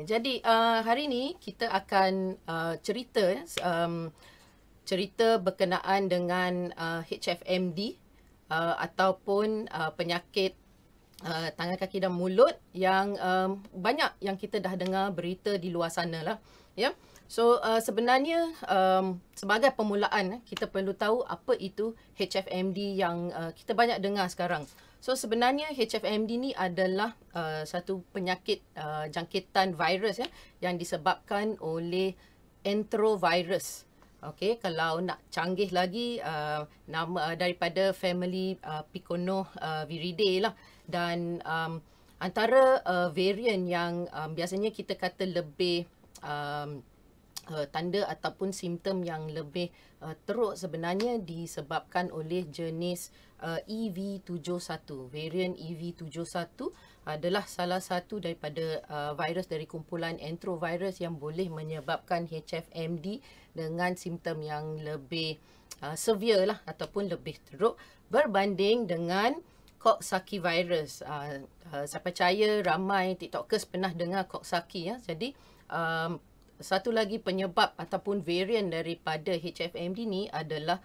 Jadi hari ni kita akan cerita berkenaan dengan HFMD ataupun penyakit tangan, kaki dan mulut yang banyak yang kita dah dengar berita di luar sana lah. Ya. So sebenarnya sebagai permulaan kita perlu tahu apa itu HFMD yang kita banyak dengar sekarang. So sebenarnya HFMD ni adalah satu penyakit jangkitan virus ya yang disebabkan oleh enterovirus. Okey, kalau nak canggih lagi nama daripada family Piconoviridae lah, dan antara varian yang biasanya kita kata lebih tanda ataupun simptom yang lebih teruk sebenarnya disebabkan oleh jenis EV71. Varian EV71 adalah salah satu daripada virus dari kumpulan enterovirus yang boleh menyebabkan HFMD dengan simptom yang lebih severe lah ataupun lebih teruk berbanding dengan Coxsackie virus. Saya percaya ramai TikTokers pernah dengar Coxsackie ya. Jadi satu lagi penyebab ataupun varian daripada HFMD ni adalah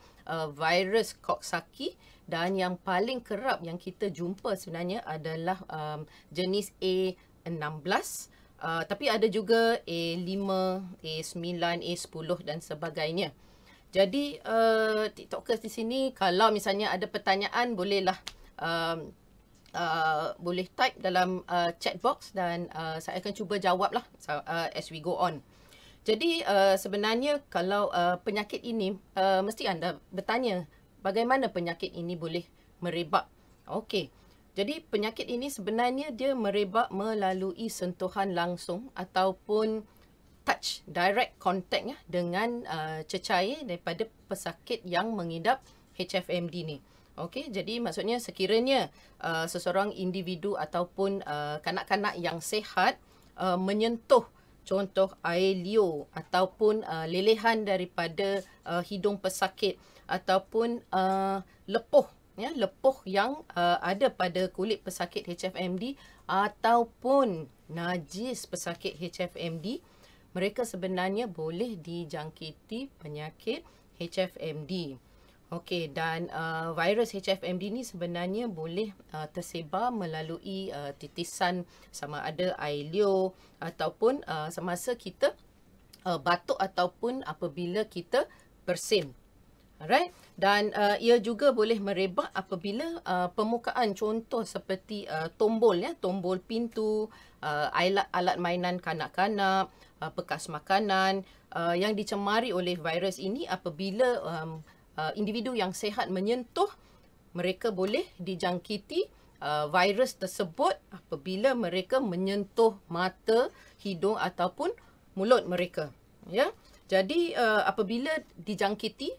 virus Coxsackie, dan yang paling kerap yang kita jumpa sebenarnya adalah jenis A16, tapi ada juga A5, A9, A10 dan sebagainya. Jadi TikTokers di sini kalau misalnya ada pertanyaan bolehlah boleh type dalam chat box dan saya akan cuba jawab lah as we go on. Jadi sebenarnya kalau penyakit ini mesti anda bertanya bagaimana penyakit ini boleh merebak. Okey. Jadi penyakit ini sebenarnya dia merebak melalui sentuhan langsung ataupun touch, direct contact ya dengan cecair daripada pesakit yang mengidap HFMD ni. Okey, jadi maksudnya sekiranya seseorang individu ataupun kanak-kanak yang sihat menyentuh contoh air liur ataupun lelehan daripada hidung pesakit ataupun lepuh ya, lepuh yang ada pada kulit pesakit HFMD ataupun najis pesakit HFMD, mereka sebenarnya boleh dijangkiti penyakit HFMD. Okey, dan virus HFMD ni sebenarnya boleh tersebar melalui titisan sama ada air liur ataupun semasa kita batuk ataupun apabila kita bersin. Alright, dan ia juga boleh merebak apabila permukaan contoh seperti tombol ya, tombol pintu, alat mainan kanak-kanak, bekas makanan yang dicemari oleh virus ini. Apabila individu yang sihat menyentuh, mereka boleh dijangkiti virus tersebut apabila mereka menyentuh mata, hidung ataupun mulut mereka. Ya. Jadi apabila dijangkiti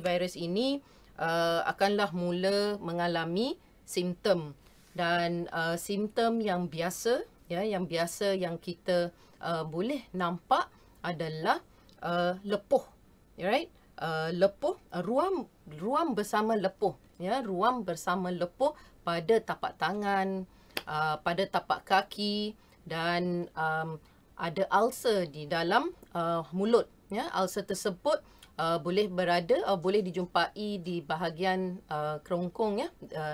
virus ini akanlah mula mengalami simptom, dan simptom yang biasa ya, yang kita boleh nampak adalah lepuh, right? Lepuh, ruam bersama lepuh ya, ruam bersama lepuh pada tapak tangan, pada tapak kaki, dan ada ulcer di dalam mulut ya. Ulcer tersebut boleh dijumpai di bahagian kerongkong ya,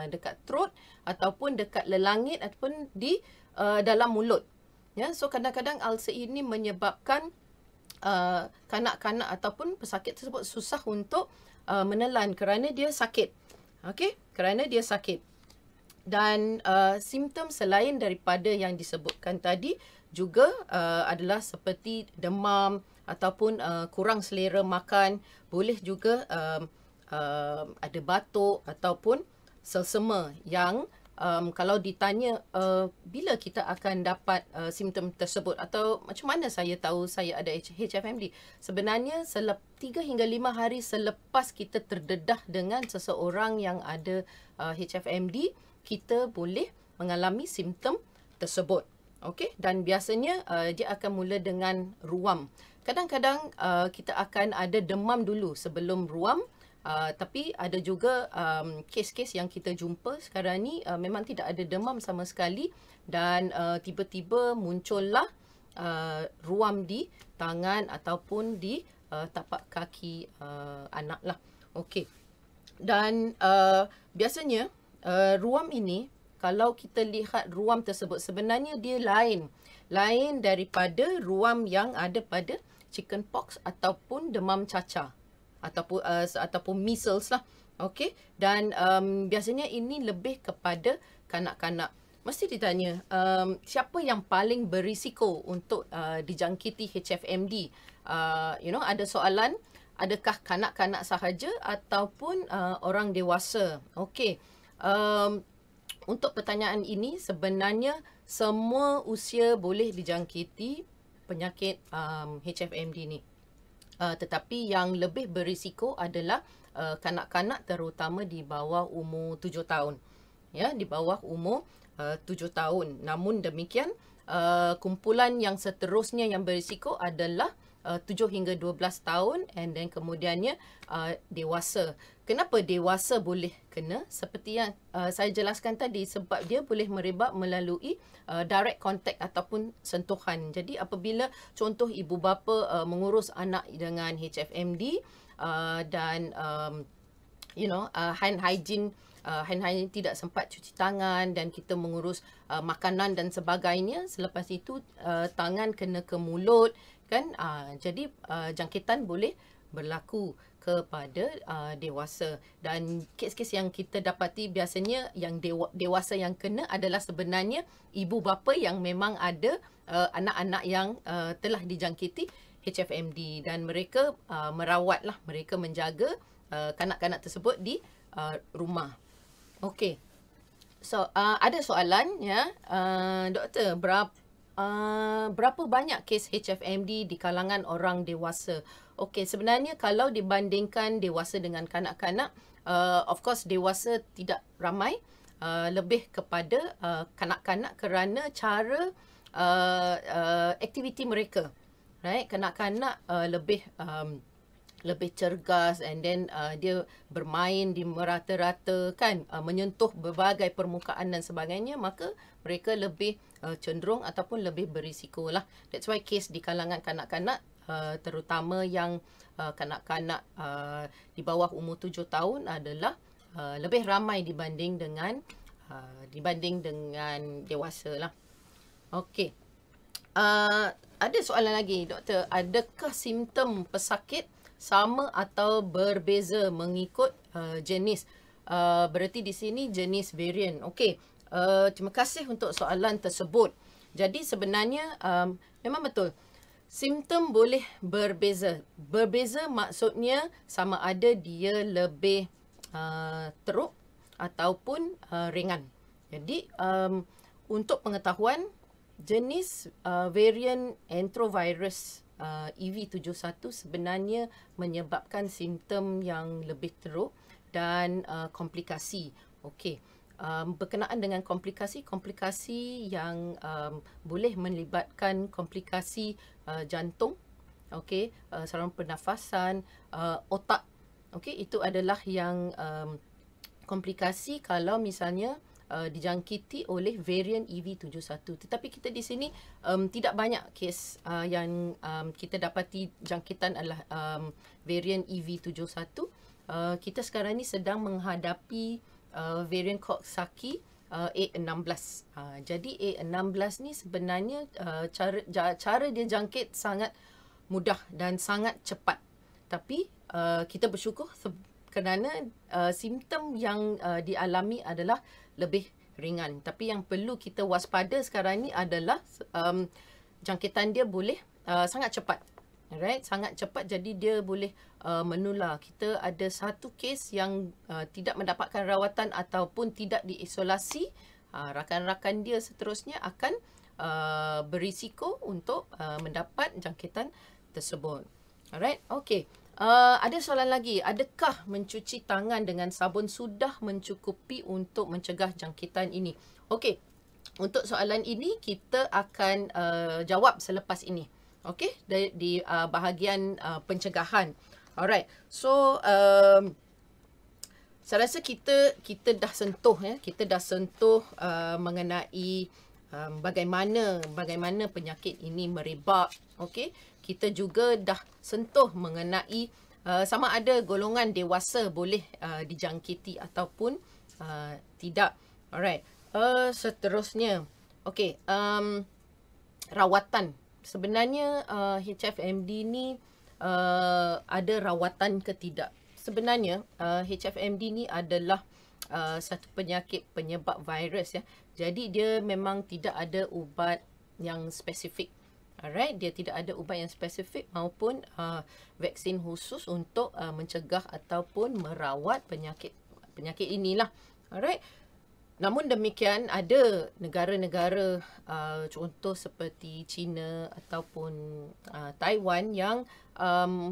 dekat throat ataupun dekat lelangit ataupun di dalam mulut ya. So kadang-kadang ulcer ini menyebabkan kanak-kanak ataupun pesakit tersebut susah untuk menelan kerana dia sakit. Okey, kerana dia sakit. Dan simptom selain daripada yang disebutkan tadi juga adalah seperti demam ataupun kurang selera makan, boleh juga ada batuk ataupun selsema yang kalau ditanya bila kita akan dapat simptom tersebut atau macam mana saya tahu saya ada HFMD, sebenarnya 3 hingga 5 hari selepas kita terdedah dengan seseorang yang ada HFMD, kita boleh mengalami simptom tersebut. Okey, dan biasanya dia akan mula dengan ruam. Kadang-kadang kita akan ada demam dulu sebelum ruam, Tapi ada juga kes-kes yang kita jumpa sekarang ni memang tidak ada demam sama sekali dan tiba-tiba muncullah ruam di tangan ataupun di tapak kaki anak lah. Okey. Dan biasanya ruam ini, kalau kita lihat ruam tersebut, sebenarnya dia lain daripada ruam yang ada pada chickenpox ataupun demam cacar ataupun measles lah. Okey. Dan biasanya ini lebih kepada kanak-kanak. Mesti ditanya, siapa yang paling berisiko untuk dijangkiti HFMD? Ada soalan, adakah kanak-kanak sahaja ataupun orang dewasa? Okey. Untuk pertanyaan ini, sebenarnya semua usia boleh dijangkiti penyakit HFMD ni. Tetapi yang lebih berisiko adalah kanak-kanak, terutama di bawah umur 7 tahun. Ya, di bawah umur 7 tahun. Namun demikian, kumpulan yang seterusnya yang berisiko adalah 7 hingga 12 tahun and then kemudiannya dewasa. Kenapa dewasa boleh kena? Seperti yang saya jelaskan tadi, sebab dia boleh merebak melalui direct contact ataupun sentuhan. Jadi apabila contoh ibu bapa mengurus anak dengan HFMD dan hand hygiene tidak sempat cuci tangan dan kita mengurus makanan dan sebagainya, selepas itu tangan kena ke mulut kan, jadi jangkitan boleh berlaku kepada dewasa. Dan kes-kes yang kita dapati biasanya yang dewasa yang kena adalah sebenarnya ibu bapa yang memang ada anak-anak yang telah dijangkiti HFMD dan mereka merawatlah, mereka menjaga kanak-kanak tersebut di rumah. Okey. So ada soalan ya, doktor, berapa banyak kes HFMD di kalangan orang dewasa? Okey, sebenarnya kalau dibandingkan dewasa dengan kanak-kanak, of course dewasa tidak ramai, lebih kepada kanak-kanak kerana cara aktiviti mereka. Right? Kanak-kanak lebih cergas and then dia bermain di merata-rata kan, menyentuh berbagai permukaan dan sebagainya, maka mereka lebih cenderung ataupun lebih berisiko lah. That's why kes di kalangan kanak-kanak, terutama yang kanak-kanak di bawah umur 7 tahun adalah lebih ramai dibanding dengan dewasa lah. Okey. Ada soalan lagi, doktor. Adakah simptom pesakit sama atau berbeza mengikut jenis? Berarti di sini jenis varian. Okey. Terima kasih untuk soalan tersebut. Jadi sebenarnya memang betul. Simptom boleh berbeza. Berbeza maksudnya sama ada dia lebih teruk ataupun ringan. Jadi untuk pengetahuan, jenis varian enterovirus EV71 sebenarnya menyebabkan simptom yang lebih teruk dan komplikasi. Okey. Berkenaan dengan komplikasi yang boleh melibatkan komplikasi jantung, okey, saluran pernafasan, otak. Okey, itu adalah yang komplikasi kalau misalnya dijangkiti oleh varian EV71. Tetapi kita di sini tidak banyak kes yang kita dapati jangkitan adalah varian EV71. Kita sekarang ni sedang menghadapi varian Coxsackie A16. Jadi A16 ni sebenarnya cara dia jangkit sangat mudah dan sangat cepat. Tapi kita bersyukur kerana simptom yang dialami adalah lebih ringan. Tapi yang perlu kita waspada sekarang ni adalah jangkitan dia boleh sangat cepat. Alright, sangat cepat, jadi dia boleh menular. Kita ada satu kes yang tidak mendapatkan rawatan ataupun tidak diisolasi. Rakan-rakan dia seterusnya akan berisiko untuk mendapat jangkitan tersebut. Alright, okey. Ada soalan lagi. Adakah mencuci tangan dengan sabun sudah mencukupi untuk mencegah jangkitan ini? Okey. Untuk soalan ini kita akan jawab selepas ini. Okey, di bahagian pencegahan. Alright. So Saya rasa kita dah sentuh ya, kita dah sentuh mengenai bagaimana penyakit ini merebak. Okey, kita juga dah sentuh mengenai sama ada golongan dewasa boleh dijangkiti ataupun tidak. Alright. Seterusnya, okey, rawatan. Sebenarnya HFMD ni ada rawatan ke tidak? Sebenarnya HFMD ni adalah satu penyakit penyebab virus ya. Jadi dia memang tidak ada ubat yang spesifik. Alright, dia tidak ada ubat yang spesifik maupun vaksin khusus untuk mencegah ataupun merawat penyakit inilah. Alright. Namun demikian, ada negara-negara contoh seperti China ataupun Taiwan yang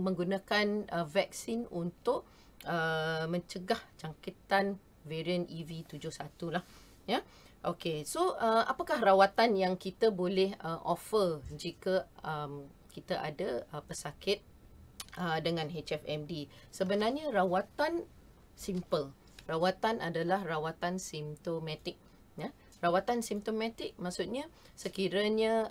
menggunakan vaksin untuk mencegah jangkitan varian EV71 lah. Ya. Okey, so apakah rawatan yang kita boleh offer jika kita ada pesakit dengan HFMD? Sebenarnya rawatan simple. Rawatan adalah rawatan simptomatik. Ya. Rawatan simptomatik maksudnya sekiranya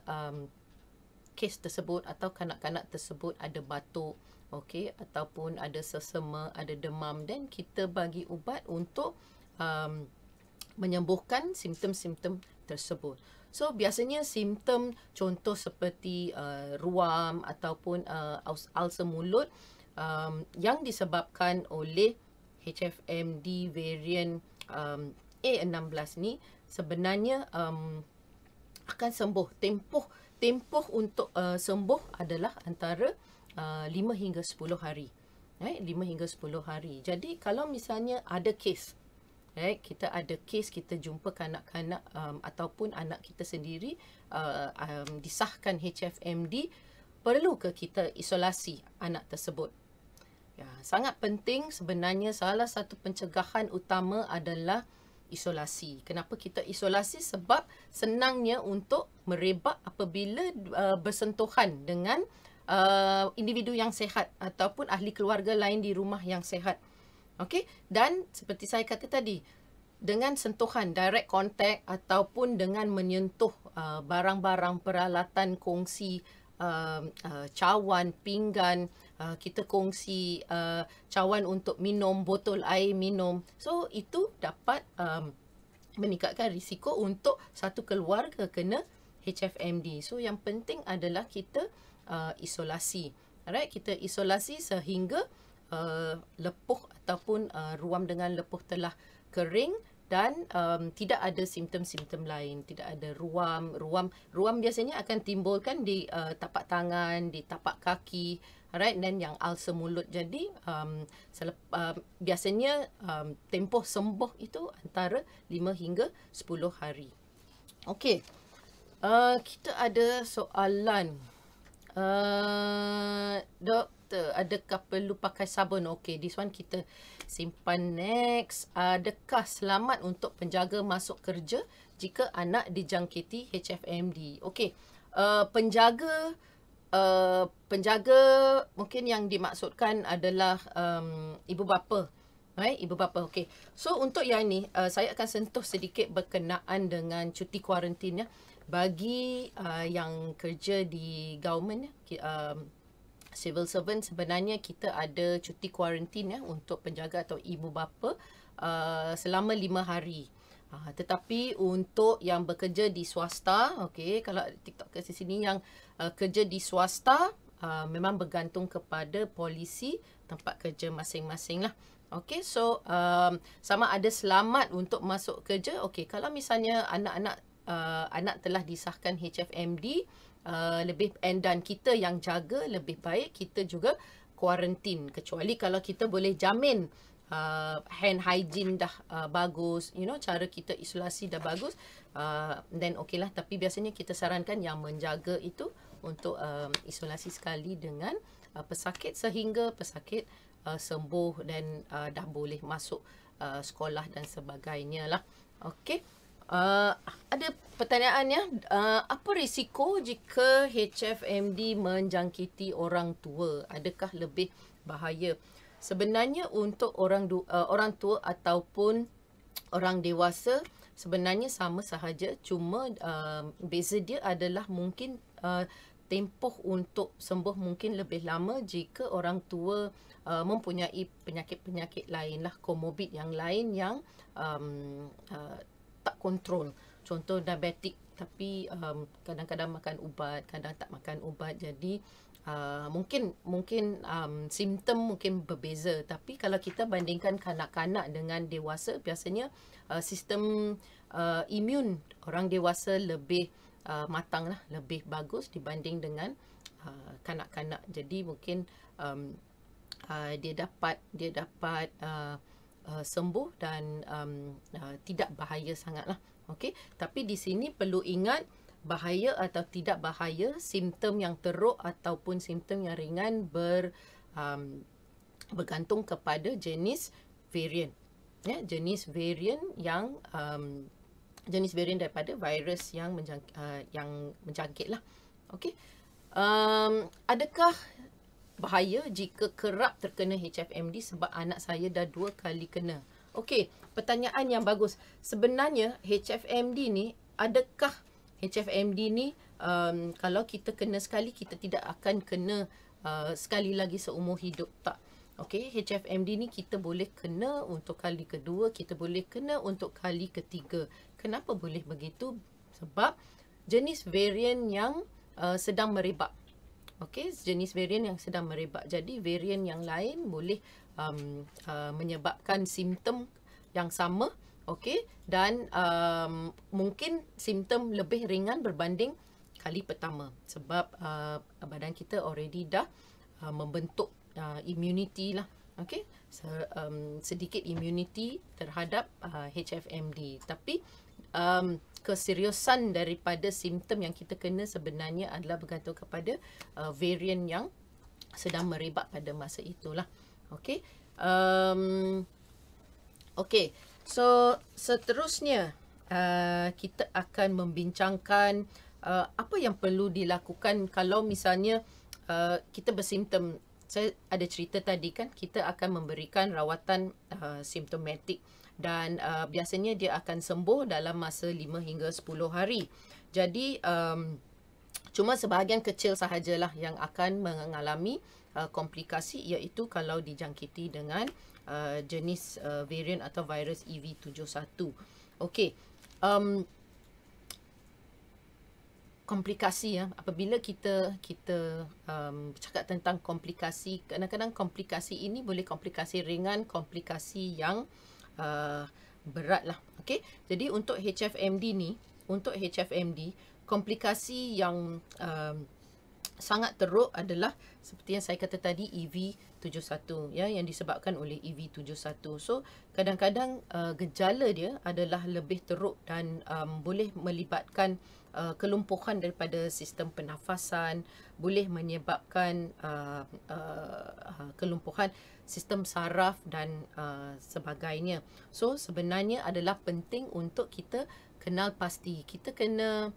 kes tersebut atau kanak-kanak tersebut ada batuk, okey, ataupun ada sesama, ada demam, dan kita bagi ubat untuk menyembuhkan simptom-simptom tersebut. So biasanya simptom contoh seperti ruam ataupun ulcer mulut yang disebabkan oleh HFMD varian A16 ni sebenarnya akan sembuh. Tempoh untuk sembuh adalah antara 5 hingga 10 hari. 5 hingga 10 hari. Jadi kalau misalnya ada kes, kita ada kes, kita jumpa kanak-kanak ataupun anak kita sendiri disahkan HFMD, perlu ke kita isolasi anak tersebut? Ya, sangat penting sebenarnya. Salah satu pencegahan utama adalah isolasi. Kenapa kita isolasi? Sebab senangnya untuk merebak apabila bersentuhan dengan individu yang sihat ataupun ahli keluarga lain di rumah yang sihat. Okey, dan seperti saya kata tadi, dengan sentuhan, direct contact ataupun dengan menyentuh barang-barang peralatan kongsi, cawan, pinggan, kita kongsi cawan untuk minum, botol air minum. So itu dapat meningkatkan risiko untuk satu keluarga kena HFMD. So yang penting adalah kita isolasi. Alright, kita isolasi sehingga lepuh ataupun ruam dengan lepuh telah kering dan tidak ada simptom-simptom lain, tidak ada ruam biasanya akan timbulkan di tapak tangan, di tapak kaki, alright, dan yang ulcer mulut. Jadi biasanya tempoh sembuh itu antara 5 hingga 10 hari. Okey, kita ada soalan, doktor, adakah perlu pakai sabun? Okey, this one kita simpan next. Adakah selamat untuk penjaga masuk kerja jika anak dijangkiti HFMD? Okey, penjaga mungkin yang dimaksudkan adalah ibu bapa. Ibu bapa. Okey. So untuk yang ni saya akan sentuh sedikit berkenaan dengan cuti kuarantin ya. Bagi yang kerja di government ya, civil servant, sebenarnya kita ada cuti kuarantin ya untuk penjaga atau ibu bapa selama 5 hari. Tetapi untuk yang bekerja di swasta, okey, kalau TikTok kat sini yang kerja di swasta memang bergantung kepada polisi tempat kerja masing-masing lah. Okey, so sama ada selamat untuk masuk kerja. Okey, kalau misalnya anak telah disahkan HFMD, dan kita yang jaga, lebih baik kita juga kuarantin, kecuali kalau kita boleh jamin hand hygiene dah bagus, cara kita isolasi dah bagus, then okey lah. Tapi biasanya kita sarankan yang menjaga itu untuk isolasi sekali dengan pesakit sehingga pesakit sembuh dan dah boleh masuk sekolah dan sebagainya lah. Okey. Ada pertanyaan ya, apa risiko jika HFMD menjangkiti orang tua? Adakah lebih bahaya? sebenarnya untuk orang tua ataupun orang dewasa sebenarnya sama sahaja, cuma beza dia adalah mungkin tempoh untuk sembuh mungkin lebih lama jika orang tua mempunyai penyakit-penyakit lain lah, komorbid yang lain yang tak kontrol. Contoh diabetik tapi kadang-kadang makan ubat, kadang tak makan ubat. Jadi mungkin simptom mungkin berbeza, tapi kalau kita bandingkan kanak-kanak dengan dewasa, biasanya sistem imun orang dewasa lebih matang lah, lebih bagus dibanding dengan kanak-kanak. Jadi mungkin dia dapat sembuh dan tidak bahaya sangatlah. Okey, tapi di sini perlu ingat, bahaya atau tidak bahaya, simptom yang teruk ataupun simptom yang ringan bergantung kepada jenis varian. Ya, jenis varian yang jenis varian daripada virus yang menjangkit lah. Okey. Adakah bahaya jika kerap terkena HFMD, sebab anak saya dah 2 kali kena? Okey, pertanyaan yang bagus. Sebenarnya HFMD ni, adakah HFMD ni kalau kita kena sekali, kita tidak akan kena sekali lagi seumur hidup? Tak. Okey, HFMD ni kita boleh kena untuk kali kedua, kita boleh kena untuk kali ketiga. Kenapa boleh begitu? Sebab jenis varian yang sedang merebak. Okey, jenis varian yang sedang merebak. Jadi varian yang lain boleh menyebabkan simptom yang sama, okey, dan mungkin simptom lebih ringan berbanding kali pertama, sebab badan kita already dah membentuk immunity lah, okey, sedikit immunity terhadap HFMD. Tapi keseriusan daripada simptom yang kita kena sebenarnya adalah bergantung kepada varian yang sedang merebak pada masa itulah. Okey. Okey. So seterusnya kita akan membincangkan apa yang perlu dilakukan kalau misalnya kita bersimptom. Saya ada cerita tadi kan, kita akan memberikan rawatan simptomatik dan biasanya dia akan sembuh dalam masa 5 hingga 10 hari. Jadi cuma sebahagian kecil sahajalah yang akan mengalami komplikasi, iaitu kalau dijangkiti dengan jenis varian atau virus EV71. Okey. Komplikasi ya. Apabila kita bercakap tentang komplikasi, kadang-kadang komplikasi ini boleh komplikasi ringan, komplikasi yang berat lah. Okey. Jadi untuk HFMD, komplikasi yang sangat teruk adalah seperti yang saya kata tadi, EV71 ya, yang disebabkan oleh EV71. So kadang-kadang gejala dia adalah lebih teruk dan boleh melibatkan kelumpuhan daripada sistem pernafasan, boleh menyebabkan kelumpuhan sistem saraf dan sebagainya. So sebenarnya adalah penting untuk kita kenal pasti. Kita kena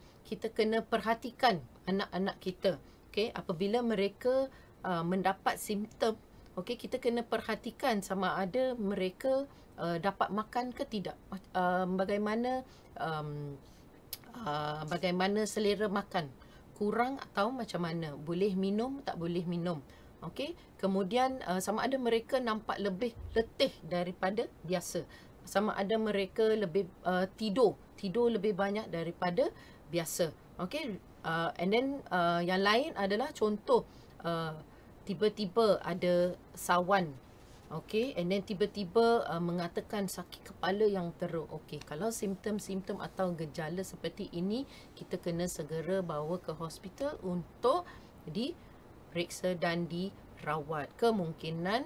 perhatikan anak-anak kita. Okey, apabila mereka mendapat simptom, okey, kita kena perhatikan sama ada mereka dapat makan ke tidak. Bagaimana selera makan, kurang atau macam mana, boleh minum tak boleh minum. Okey, kemudian sama ada mereka nampak lebih letih daripada biasa, sama ada mereka lebih tidur lebih banyak daripada biasa. Okey, and then yang lain adalah contoh tiba-tiba ada sawan, okey, and then tiba-tiba mengatakan sakit kepala yang teruk. Okey, kalau simptom-simptom atau gejala seperti ini, kita kena segera bawa ke hospital untuk diperiksa dan dirawat. Kemungkinan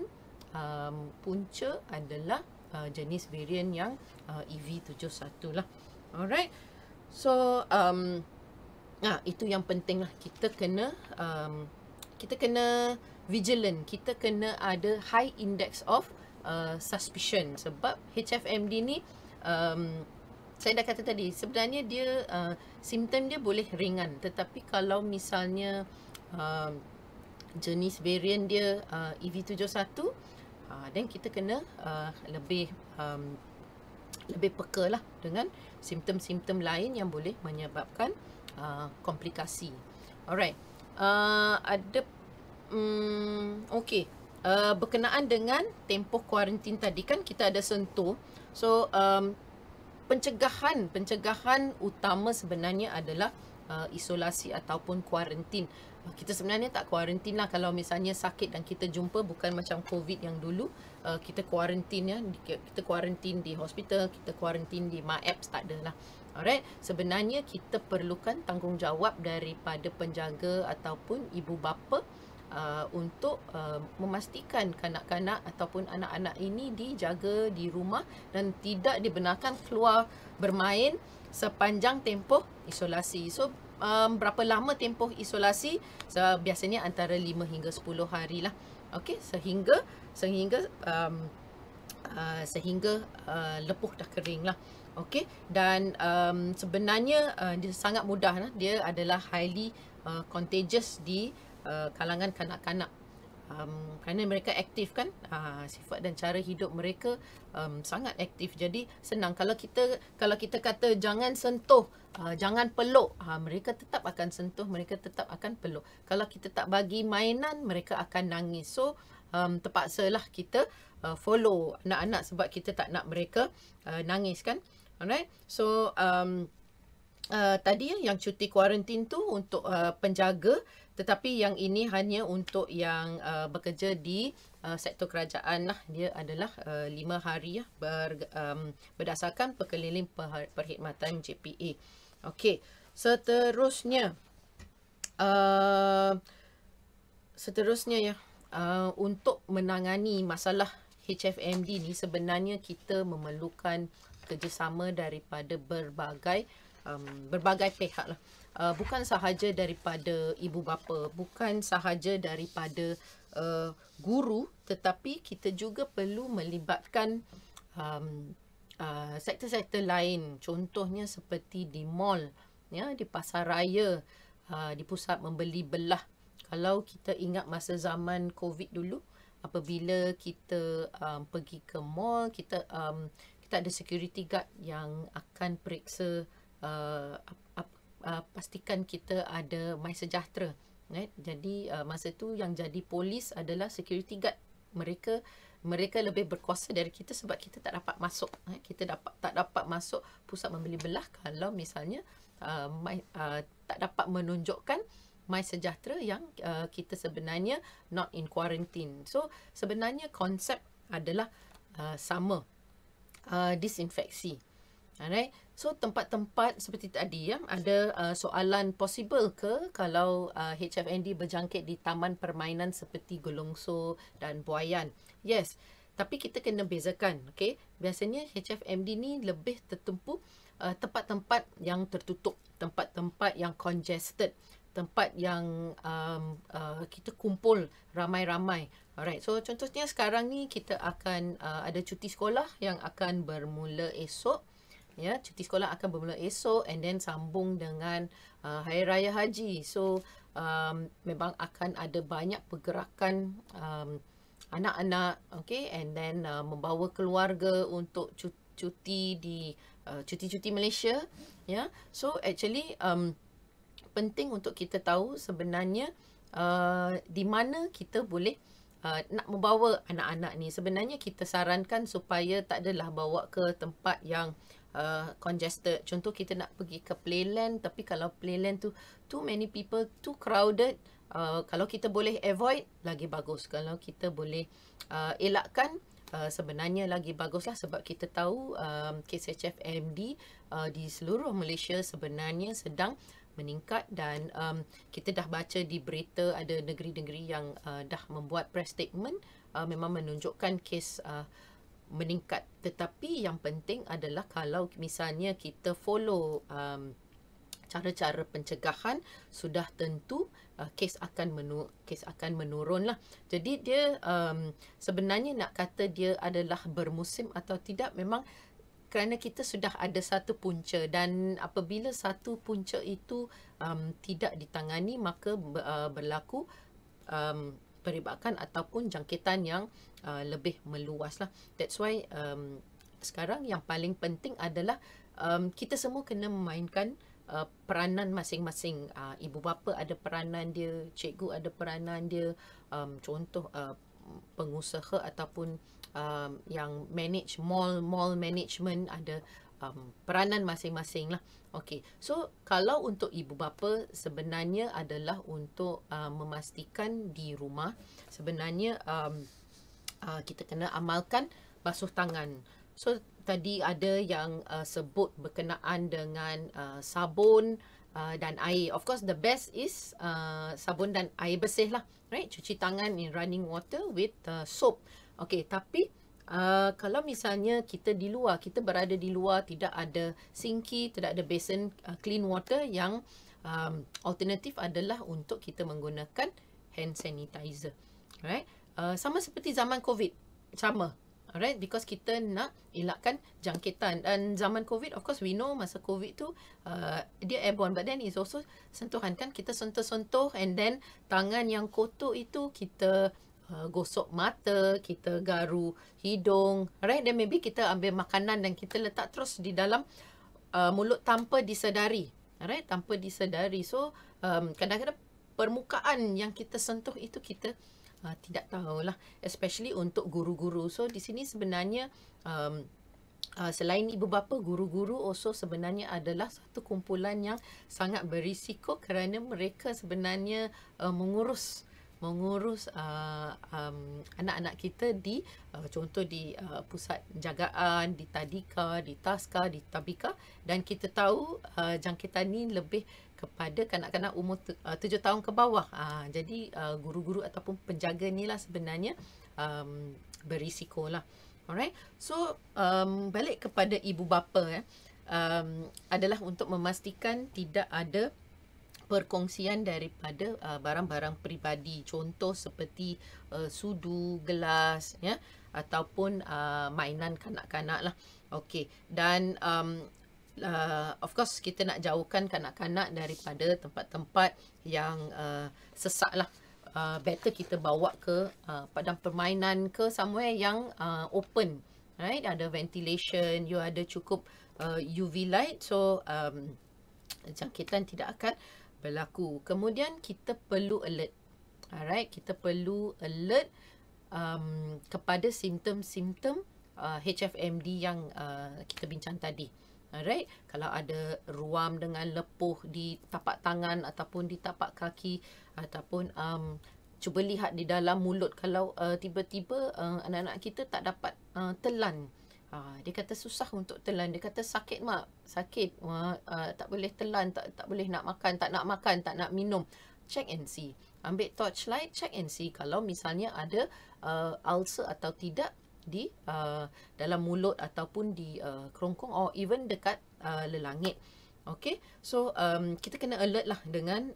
punca adalah jenis varian yang EV71 lah. Alright. So itu yang penting lah. Kita kena vigilant. Kita kena ada high index of suspicion. Sebab HFMD ni saya dah kata tadi, sebenarnya dia simptom dia boleh ringan, tetapi kalau misalnya jenis varian dia EV71, Dan kita kena lebih peka lah dengan simptom-simptom lain yang boleh menyebabkan komplikasi. Alright. Ada okey. Berkenaan dengan tempoh kuarantin tadi kan kita ada sentuh. So pencegahan utama sebenarnya adalah isolasi ataupun kuarantin. Kita sebenarnya tak kuarantin lah kalau misalnya sakit dan kita jumpa, bukan macam COVID yang dulu kita kuarantin ya, kita kuarantin di hospital, kita kuarantin di MyApps, tak ada lah. Alright, sebenarnya kita perlukan tanggungjawab daripada penjaga ataupun ibu bapa untuk memastikan kanak-kanak ataupun anak-anak ini dijaga di rumah dan tidak dibenarkan keluar bermain sepanjang tempoh isolasi. So berapa lama tempoh isolasi? Biasanya antara 5 hingga 10 hari lah. Okey, sehingga lepuh dah kering lah. Okey, dan sebenarnya dia sangat mudah lah. Dia adalah highly contagious di kalangan kanak-kanak. Kerana mereka aktif kan, sifat dan cara hidup mereka sangat aktif. Jadi senang kalau kita kata jangan sentuh, jangan peluk, mereka tetap akan sentuh, mereka tetap akan peluk. Kalau kita tak bagi mainan, mereka akan nangis. So terpaksalah kita follow anak-anak sebab kita tak nak mereka nangis kan. Alright. So tadi yang cuti kuarantin tu untuk penjaga, tetapi yang ini hanya untuk yang bekerja di sektor kerajaan lah. Dia adalah 5 hari ya, berdasarkan Pekeliling Perkhidmatan JPA. Okey, seterusnya ya, untuk menangani masalah HFMD ni sebenarnya kita memerlukan kerjasama daripada berbagai pihak lah. Bukan sahaja daripada ibu bapa, bukan sahaja daripada guru, tetapi kita juga perlu melibatkan sektor-sektor lain. Contohnya seperti di mall, ya, di pasar raya, di pusat membeli belah. Kalau kita ingat masa zaman COVID dulu, apabila kita pergi ke mall, kita ada security guard yang akan periksa, pastikan kita ada MySejahtera. Right? Jadi masa tu yang jadi polis adalah security guard. Mereka lebih berkuasa dari kita sebab kita tak dapat masuk. Kita tak dapat masuk pusat membeli belah kalau misalnya tak dapat menunjukkan MySejahtera yang kita sebenarnya not in quarantine. So sebenarnya konsep adalah sama, disinfeksi. Alright. So tempat-tempat seperti tadi ya, ada soalan possible ke kalau HFND berjangkit di taman permainan seperti Gelongso dan Buayan? Yes. Tapi kita kena bezakan, okey. Biasanya HFMD ni lebih tertumpu tempat-tempat yang tertutup, tempat-tempat yang congested, tempat yang kita kumpul ramai-ramai. Alright. So contohnya sekarang ni kita akan ada cuti sekolah yang akan bermula esok. Ya, cuti sekolah akan bermula esok and then sambung dengan Hari Raya Haji. So memang akan ada banyak pergerakan anak-anak, okay, and then membawa keluarga untuk cuti di cuti-cuti Malaysia, ya. So actually penting untuk kita tahu sebenarnya di mana kita boleh nak membawa anak-anak ni. Sebenarnya kita sarankan supaya tak adalah bawa ke tempat yang congested. Contoh kita nak pergi ke Playland, tapi kalau Playland tu too many people, too crowded, kalau kita boleh avoid, lagi bagus. Kalau kita boleh elakkan, sebenarnya lagi baguslah, sebab kita tahu kes HFMD di seluruh Malaysia sebenarnya sedang meningkat dan kita dah baca di berita ada negeri-negeri yang dah membuat press statement memang menunjukkan kes meningkat. Tetapi yang penting adalah kalau misalnya kita follow cara-cara pencegahan, sudah tentu kes akan menurun lah. Jadi dia sebenarnya nak kata dia adalah bermusim atau tidak, memang kerana kita sudah ada satu punca, dan apabila satu punca itu tidak ditangani, maka berlaku peribadkan ataupun jangkitan yang lebih meluas lah. That's why sekarang yang paling penting adalah kita semua kena memainkan peranan masing-masing. Ibu bapa ada peranan dia, cikgu ada peranan dia, contoh pengusaha ataupun yang manage mall management ada peranan masing-masing lah. Okey, so kalau untuk ibu bapa sebenarnya adalah untuk memastikan di rumah sebenarnya kita kena amalkan basuh tangan. So tadi ada yang sebut berkenaan dengan sabun dan air. Of course the best is sabun dan air bersih lah, right? Cuci tangan in running water with soap. Okey, tapi kalau misalnya kita di luar, kita berada di luar, tidak ada sinki, tidak ada basin clean water, yang alternatif adalah untuk kita menggunakan hand sanitizer. Alright? Sama seperti zaman COVID. Sama. Alright? Because kita nak elakkan jangkitan. Dan zaman COVID, of course we know masa COVID tu dia airborne. But then it's also sentuhan kan. Kita sentuh-sentuh and then tangan yang kotor itu kita gosok mata, kita garu hidung, right? Dan maybe kita ambil makanan dan kita letak terus di dalam mulut tanpa disedari, right? Tanpa disedari. So kadang-kadang permukaan yang kita sentuh itu kita tidak tahulah, especially untuk guru-guru. So di sini sebenarnya selain ibu bapa, guru-guru also sebenarnya adalah satu kumpulan yang sangat berisiko kerana mereka sebenarnya mengurus anak-anak kita di contoh di pusat jagaan, di tadika, di taska, di tabika, dan kita tahu jangkitan ni lebih kepada kanak-kanak umur 7 tahun ke bawah. Jadi guru-guru ataupun penjaga ni lah sebenarnya berisiko lah. Alright, so balik kepada ibu bapa adalah untuk memastikan tidak ada perkongsian daripada barang-barang peribadi, contoh seperti sudu, gelas, ya, ataupun mainan kanak-kanak lah. Okey, dan of course kita nak jauhkan kanak-kanak daripada tempat-tempat yang sesak lah. Better kita bawa ke padang permainan ke somewhere yang open, right? Ada ventilation, you ada cukup UV light, so jangkitan tidak akan berlaku. Kemudian kita perlu alert. Alright, kita perlu alert kepada simptom-simptom HFMD yang kita bincang tadi. Alright, kalau ada ruam dengan lepuh di tapak tangan ataupun di tapak kaki, ataupun cuba lihat di dalam mulut, kalau tiba-tiba anak-anak kita tak dapat telan. Dia kata susah untuk telan. Dia kata sakit mak, sakit. Tak boleh telan, tak boleh nak makan, tak nak minum. Check and see. Ambil torchlight, check and see kalau misalnya ada ulcer atau tidak di dalam mulut ataupun di kerongkong or even dekat lelangit. Okay, so kita kena alert lah dengan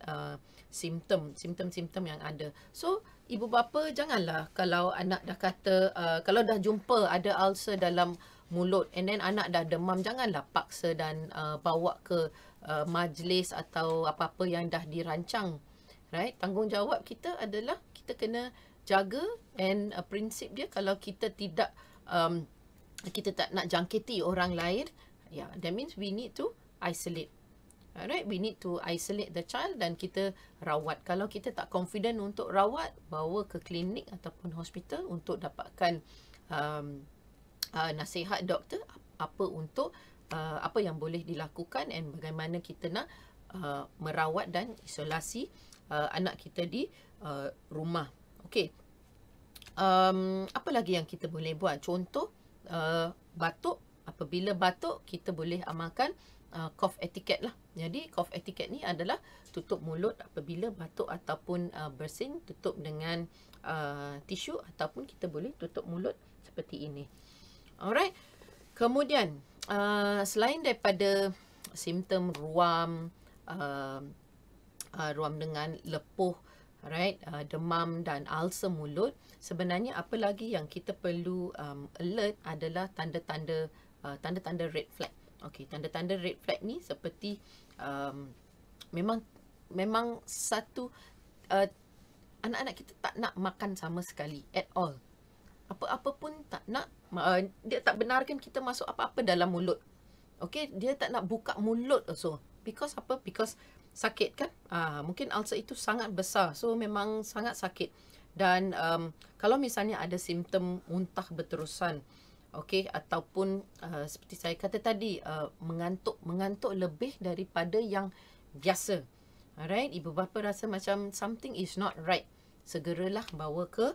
simptom-simptom yang ada. So ibu bapa janganlah kalau anak dah kata kalau dah jumpa ada ulcer dalam mulut and then anak dah demam, janganlah paksa dan bawa ke majlis atau apa-apa yang dah dirancang, right? Tanggungjawab kita adalah kita kena jaga, and prinsip dia kalau kita tidak kita tak nak jangkiti orang lain, yeah, that means we need to isolate. Alright, we need to isolate the child dan kita rawat. Kalau kita tak confident untuk rawat, bawa ke klinik ataupun hospital untuk dapatkan nasihat doktor apa untuk apa yang boleh dilakukan dan bagaimana kita nak merawat dan isolasi anak kita di rumah. Okey. Apa lagi yang kita boleh buat? Contoh batuk. Apabila batuk, kita boleh amalkan cough etiquette lah. Jadi cough etiquette ni adalah tutup mulut apabila batuk ataupun bersin, tutup dengan tisu ataupun kita boleh tutup mulut seperti ini. Alright. Kemudian selain daripada simptom ruam, ruam dengan lepuh, right, demam dan ulcer mulut, sebenarnya apa lagi yang kita perlu alert adalah tanda-tanda red flag. Okey, tanda-tanda red flag ni seperti memang satu anak-anak kita tak nak makan sama sekali at all. Apa-apa pun tak nak. Dia tak benarkan kita masuk apa-apa dalam mulut. Okay, dia tak nak buka mulut also. Because apa? Because sakit kan? Mungkin ulcer itu sangat besar. So memang sangat sakit. Dan kalau misalnya ada simptom muntah berterusan, okay, ataupun seperti saya kata tadi, mengantuk lebih daripada yang biasa. Alright, ibu bapa rasa macam something is not right, segeralah bawa ke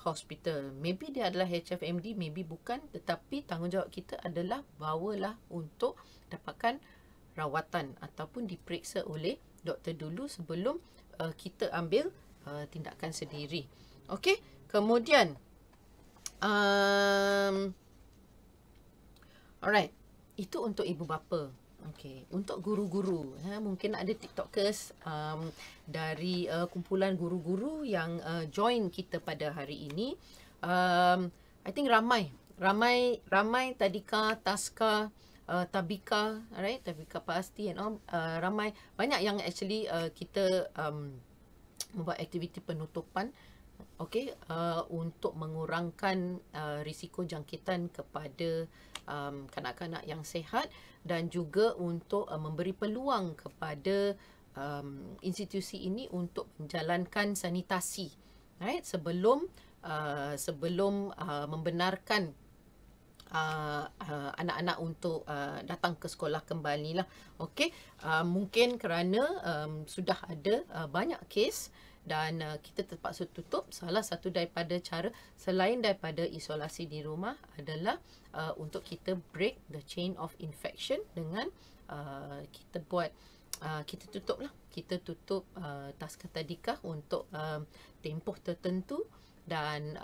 hospital. Maybe dia adalah HFMD, maybe bukan, tetapi tanggungjawab kita adalah bawalah untuk dapatkan rawatan ataupun diperiksa oleh doktor dulu sebelum kita ambil tindakan sendiri. Okey, kemudian alright, itu untuk ibu bapa. Okey, untuk guru-guru, mungkin ada TikTokers dari kumpulan guru-guru yang join kita pada hari ini. I think ramai Tadika, Taska, Tabika, right? Tabika Pasti and all, ramai banyak yang actually kita membuat aktiviti penutupan, okey, untuk mengurangkan risiko jangkitan kepada kanak-kanak yang sihat, dan juga untuk memberi peluang kepada institusi ini untuk menjalankan sanitasi, right, sebelum membenarkan anak-anak untuk datang ke sekolah kembali lah. Okey, mungkin kerana sudah ada banyak kes dan kita terpaksa tutup. Salah satu daripada cara selain daripada isolasi di rumah adalah untuk kita break the chain of infection dengan kita tutup lah. Kita tutup Taska Tadika untuk tempoh tertentu dan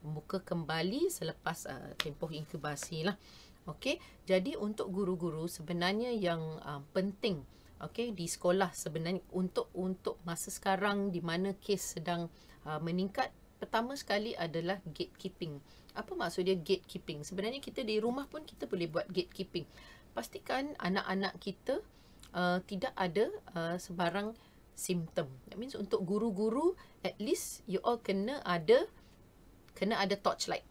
buka kembali selepas tempoh inkubasi lah. Okey, jadi untuk guru-guru sebenarnya yang penting, okey, di sekolah sebenarnya untuk masa sekarang di mana kes sedang meningkat, pertama sekali adalah gatekeeping. Apa maksud dia gatekeeping? Sebenarnya kita di rumah pun kita boleh buat gatekeeping. Pastikan anak-anak kita tidak ada sebarang simptom. That means untuk guru-guru, at least you all kena ada torchlight.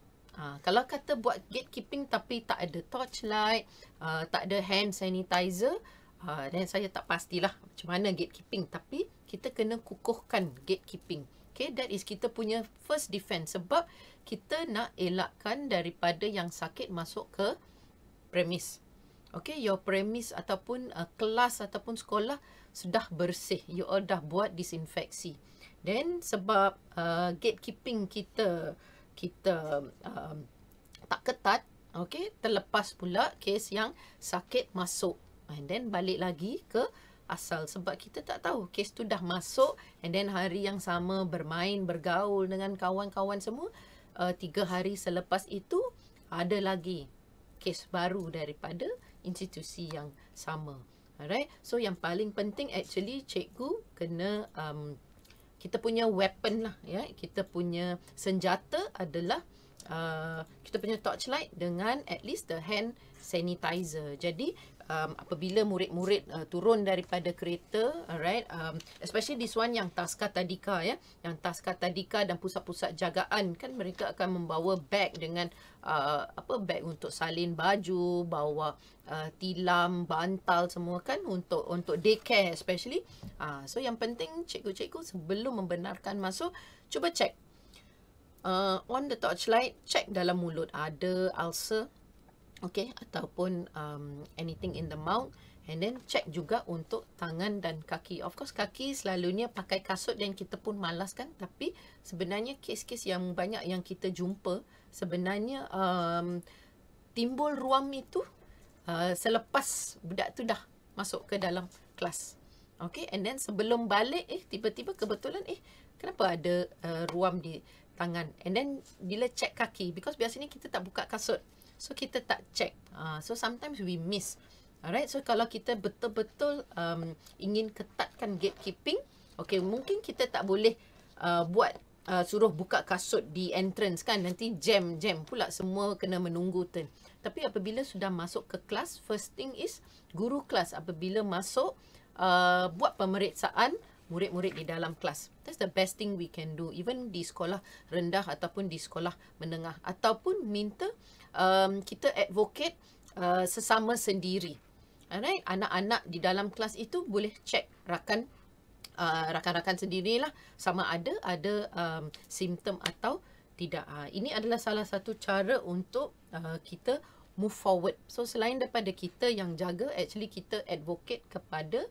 Kalau kata buat gatekeeping tapi tak ada torchlight, tak ada hand sanitizer, dan saya tak pastilah macam mana gatekeeping, tapi kita kena kukuhkan gatekeeping. Okay, that is kita punya first defense, sebab kita nak elakkan daripada yang sakit masuk ke premis. Okay, your premis ataupun kelas ataupun sekolah sudah bersih, you all dah buat disinfeksi. Then sebab gatekeeping kita tak ketat, okay, terlepas pula kes yang sakit masuk, and then balik lagi ke asal, sebab kita tak tahu kes tu dah masuk and then hari yang sama bermain, bergaul dengan kawan-kawan semua, 3 hari selepas itu ada lagi kes baru daripada institusi yang sama. Alright, so yang paling penting actually cikgu kena kita punya weapon lah, ya, kita punya senjata adalah kita punya torchlight dengan at least the hand sanitizer. Jadi apabila murid-murid turun daripada kereta, alright, especially this one yang Taska Tadika, ya, yang Taska Tadika dan pusat-pusat jagaan, kan mereka akan membawa beg dengan beg untuk salin baju, bawa tilam, bantal semua kan, untuk daycare especially. So yang penting cikgu-cikgu sebelum membenarkan masuk, cuba check on the torchlight, check dalam mulut ada ulcer, okay, ataupun anything in the mouth, and then check juga untuk tangan dan kaki. Of course kaki selalunya pakai kasut dan kita pun malas kan, tapi sebenarnya kes-kes yang banyak yang kita jumpa sebenarnya timbul ruam itu selepas budak tu dah masuk ke dalam kelas. Okay, and then sebelum balik tiba-tiba kebetulan kenapa ada ruam di tangan, and then bila check kaki, because biasanya kita tak buka kasut, so kita tak check, so sometimes we miss. Alright, so kalau kita betul-betul ingin ketatkan gatekeeping, okay, mungkin kita tak boleh buat suruh buka kasut di entrance kan, nanti jam pula semua kena menunggu turn. Tapi apabila sudah masuk ke kelas, first thing is guru kelas apabila masuk buat pemeriksaan murid-murid di dalam kelas. That's the best thing we can do, even di sekolah rendah ataupun di sekolah menengah, ataupun minta kita advocate sesama sendiri. Alright, anak-anak di dalam kelas itu boleh check rakan-rakan sendirilah sama ada simptom atau tidak. Ini adalah salah satu cara untuk kita move forward. So selain daripada kita yang jaga, actually kita advocate kepada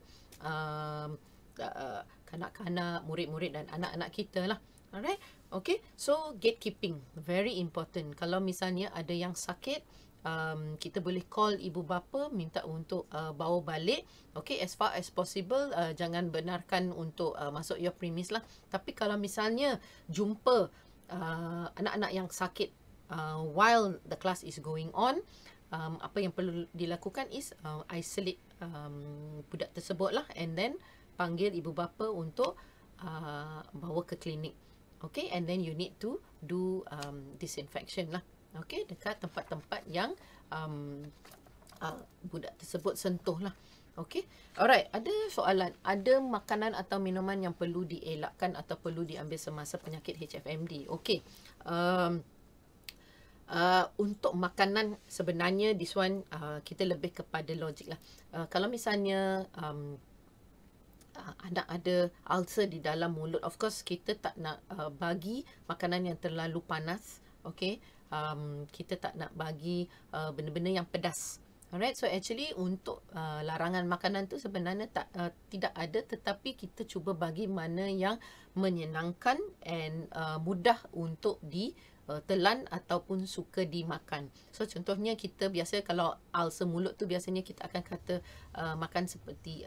kanak-kanak, murid-murid dan anak-anak kita lah. Alright, okay. So gatekeeping very important. Kalau misalnya ada yang sakit, kita boleh call ibu bapa minta untuk bawa balik. Okay, as far as possible, jangan benarkan untuk masuk your premise lah. Tapi kalau misalnya jumpa anak-anak yang sakit while the class is going on, apa yang perlu dilakukan is isolate budak tersebut lah, and then panggil ibu bapa untuk bawa ke klinik. Okay, and then you need to do disinfection lah. Okay, dekat tempat-tempat yang budak tersebut sentuh lah. Okay, alright. Ada soalan, ada makanan atau minuman yang perlu dielakkan atau perlu diambil semasa penyakit HFMD? Okay, untuk makanan sebenarnya this one kita lebih kepada logik lah. Kalau misalnya anak ada ulcer di dalam mulut, of course kita tak nak bagi makanan yang terlalu panas. Okay, kita tak nak bagi benda-benda yang pedas. Alright, so actually untuk larangan makanan tu sebenarnya tidak ada, tetapi kita cuba bagi mana yang menyenangkan and mudah untuk ditelan ataupun suka dimakan. So contohnya kita biasa kalau ulcer mulut tu biasanya kita akan kata makan seperti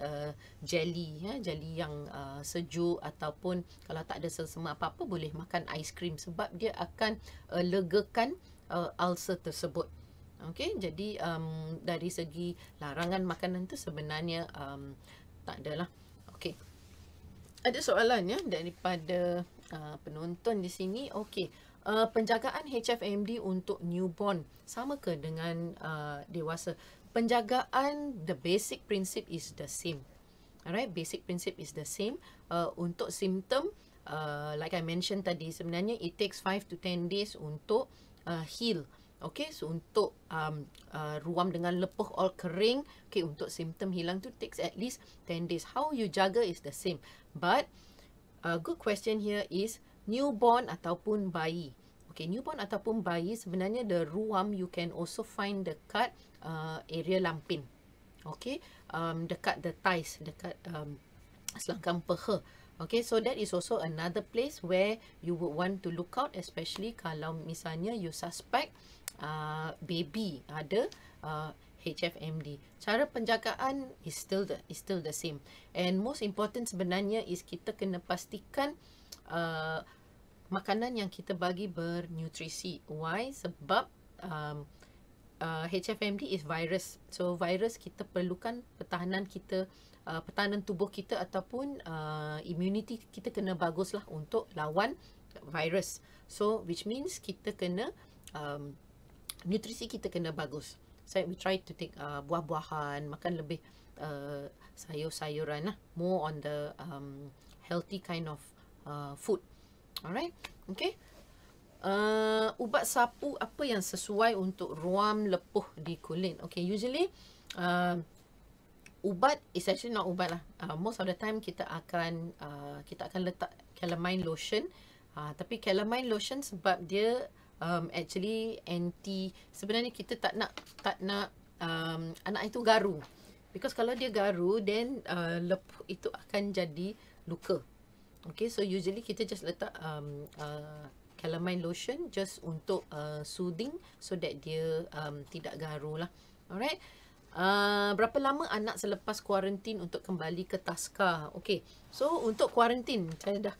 jelly, jelly yang sejuk, ataupun kalau tak ada sesama apa-apa boleh makan aiskrim sebab dia akan legakan ulcer tersebut. Okay, jadi dari segi larangan makanan tu sebenarnya tak adalah. Okay, ada soalan ya daripada penonton di sini. Okay, penjagaan HFMD untuk newborn sama ke dengan dewasa? Penjagaan, the basic principle is the same. Alright, basic principle is the same. Untuk simptom, like I mentioned tadi, sebenarnya it takes 5 to 10 days untuk heal. Okay, so untuk ruam dengan lepuh all kering, okay, untuk simptom hilang tu takes at least 10 days. How you jaga is the same. But a good question here is newborn ataupun bayi. Okay, newborn ataupun bayi, sebenarnya the ruam you can also find dekat area lampin. Okay, dekat the thighs, dekat selangkang peha. Okay, so that is also another place where you would want to look out, especially kalau misalnya you suspect baby ada HFMD. Cara penjagaan is still the same, and most important sebenarnya is kita kena pastikan makanan yang kita bagi bernutrisi. Why? Sebab HFMD is virus, so virus kita perlukan pertahanan kita, pertahanan tubuh kita ataupun immunity kita kena baguslah untuk lawan virus. So which means kita kena nutrisi kita kena bagus. So we try to take buah-buahan, makan lebih sayur-sayuran lah, more on the healthy kind of food. Alright, okay. Ubat sapu apa yang sesuai untuk ruam lepuh di kulit? Okay, usually ubat is actually not ubat lah. Most of the time kita akan letak calamine lotion. Tapi calamine lotion sebab dia actually sebenarnya kita tak nak anak itu garu, because kalau dia garu then lepuh itu akan jadi luka. Okay, so usually kita just letak calamine lotion just untuk soothing so that dia tidak garu lah. Alright. Berapa lama anak selepas kuarantin untuk kembali ke taska? Okay, so untuk kuarantin saya dah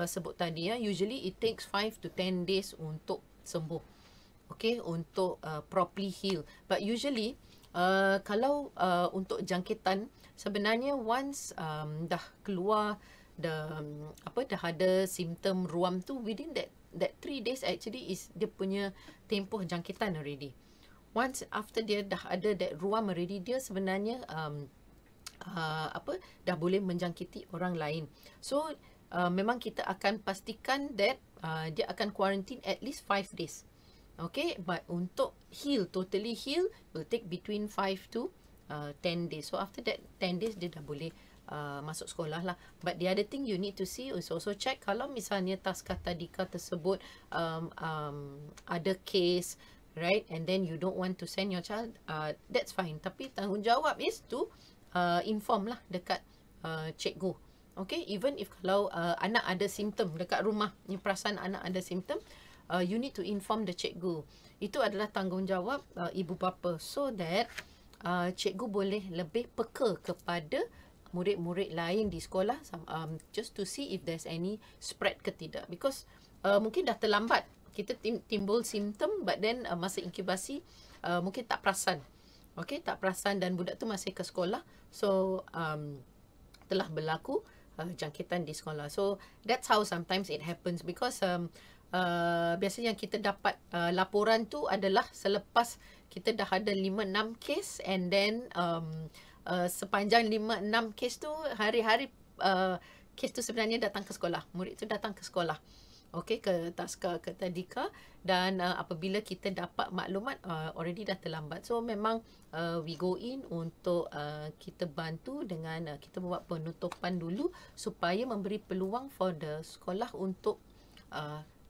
sebut tadi ya, usually it takes 5 to 10 days untuk sembuh. Okay, untuk properly heal. But usually kalau untuk jangkitan, sebenarnya once dah keluar dah ada simptom ruam tu, within that 3 days actually is dia punya tempoh jangkitan already. Once after dia dah ada that ruam already, dia sebenarnya dah boleh menjangkiti orang lain. So memang kita akan pastikan that dia akan quarantine at least 5 days. Okay, but untuk totally heal will take between 5 to 10 days. So after that 10 days dia dah boleh masuk sekolah lah. But the other thing you need to see is also check kalau misalnya taska tadika tersebut ada case, right, and then you don't want to send your child, that's fine. Tapi tanggungjawab is to inform lah dekat cikgu. Okay, even if kalau anak ada simptom dekat rumah, ni perasan anak ada simptom, you need to inform the cikgu. Itu adalah tanggungjawab ibu bapa, so that cikgu boleh lebih peka kepada murid-murid lain di sekolah, just to see if there's any spread ke tidak. Because mungkin dah terlambat, kita timbul simptom, but then masa inkubasi mungkin tak perasan. Okay, tak perasan dan budak tu masih ke sekolah. So telah berlaku jangkitan di sekolah. So that's how sometimes it happens, because biasanya yang kita dapat laporan tu adalah selepas kita dah ada 5-6 kes, and then sepanjang 5-6 kes tu, hari-hari kes tu sebenarnya datang ke sekolah. Murid tu datang ke sekolah. Okey, ke taska, ke tadika, dan apabila kita dapat maklumat already dah terlambat. So memang we go in untuk kita bantu dengan kita buat penutupan dulu supaya memberi peluang for the sekolah untuk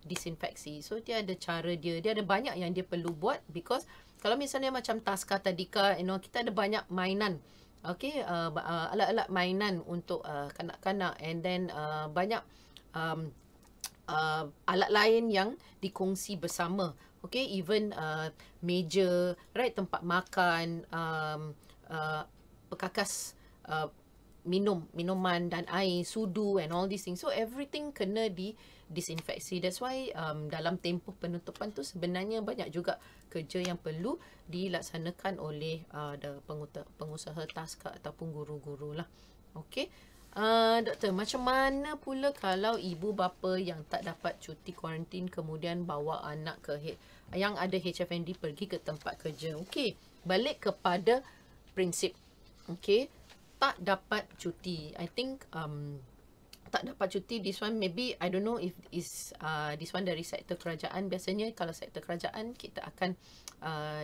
disinfeksi. So dia ada cara dia ada banyak yang dia perlu buat, because kalau misalnya macam taska tadika, kita ada banyak mainan. Okey, alat-alat mainan untuk kanak-kanak, and then banyak alat lain yang dikongsi bersama. Okay, even meja, right, tempat makan, perkakas minuman dan air, sudu and all these things. So everything kena disinfeksi. That's why dalam tempoh penutupan tu sebenarnya banyak juga kerja yang perlu dilaksanakan oleh pengusaha taska ataupun guru-guru lah. Okay. Doktor, macam mana pula kalau ibu bapa yang tak dapat cuti kuarantin kemudian bawa anak yang ada HFND pergi ke tempat kerja? Okey, balik kepada prinsip. Okey, tak dapat cuti. I think tak dapat cuti, this one maybe I don't know if is this one dari sektor kerajaan. Biasanya kalau sektor kerajaan kita akan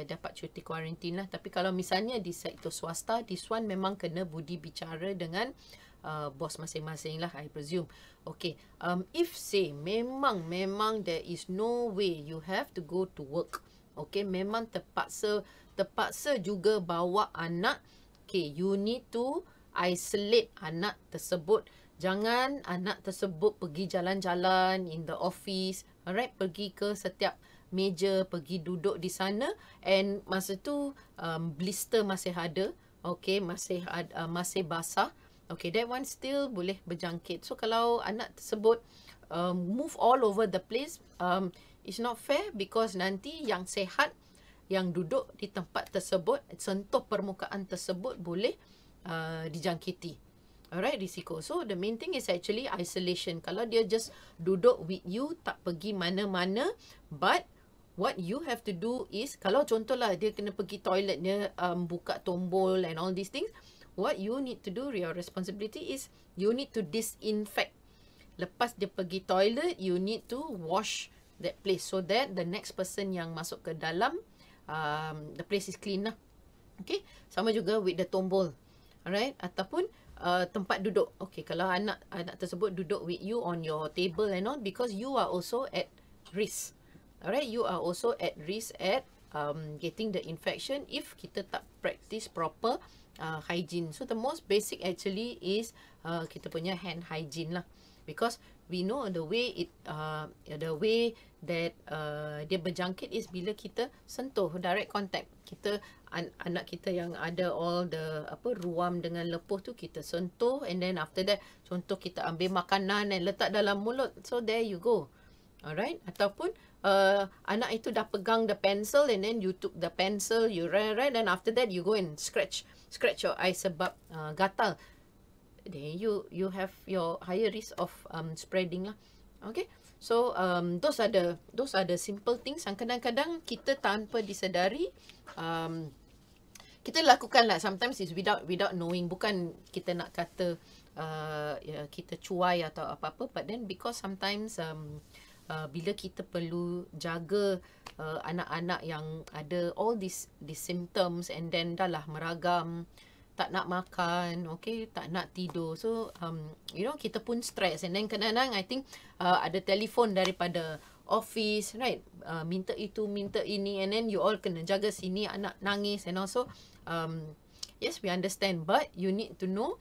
dapat cuti kuarantin lah. Tapi kalau misalnya di sektor swasta, this one memang kena budi bicara dengan bos masing-masing lah, I presume. Okay, if say memang there is no way you have to go to work, okay, memang terpaksa juga bawa anak, okay, you need to isolate anak tersebut. Jangan anak tersebut pergi jalan-jalan in the office, alright, pergi ke setiap meja, pergi duduk di sana, and masa tu blister masih ada, okay, masih basah. Okay, that one still boleh berjangkit. So kalau anak tersebut move all over the place, it's not fair, because nanti yang sehat, yang duduk di tempat tersebut, sentuh permukaan tersebut boleh dijangkiti. Alright, risiko. So the main thing is actually isolation. Kalau dia just duduk with you, tak pergi mana-mana, but what you have to do is, kalau contohlah dia kena pergi toilet, dia buka tombol and all these things, what you need to do, your responsibility is you need to disinfect. Lepas dia pergi toilet, you need to wash that place so that the next person yang masuk ke dalam, the place is clean lah. Okay, sama juga with the tombol. Alright, ataupun tempat duduk. Okay, kalau anak tersebut duduk with you on your table and all, because you are also at risk. Alright, you are also at risk at getting the infection if kita tak practice proper hygiene. So the most basic actually is kita punya hand hygiene lah, because we know the way that dia berjangkit is bila kita sentuh, direct contact. Kita anak kita yang ada all the ruam dengan lepuh tu kita sentuh, and then after that contoh kita ambil makanan and letak dalam mulut, so there you go. Alright, ataupun anak itu dah pegang the pencil, and then you took the pencil, you write, then after that you go and scratch your eyes sebab gatal. Then you have your higher risk of spreading lah. Okay, so those are the simple things yang kadang-kadang kita tanpa disedari kita lakukan lah, sometimes is without knowing, bukan kita nak kata kita cuai atau apa-apa, but then because sometimes bila kita perlu jaga anak-anak yang ada all these symptoms, and then dah lah meragam, tak nak makan, okay, tak nak tidur, so kita pun stress, and then kadang-kadang I think ada telefon daripada office, right, minta itu, minta ini, and then you all kena jaga sini, anak nangis, and also yes, we understand, but you need to know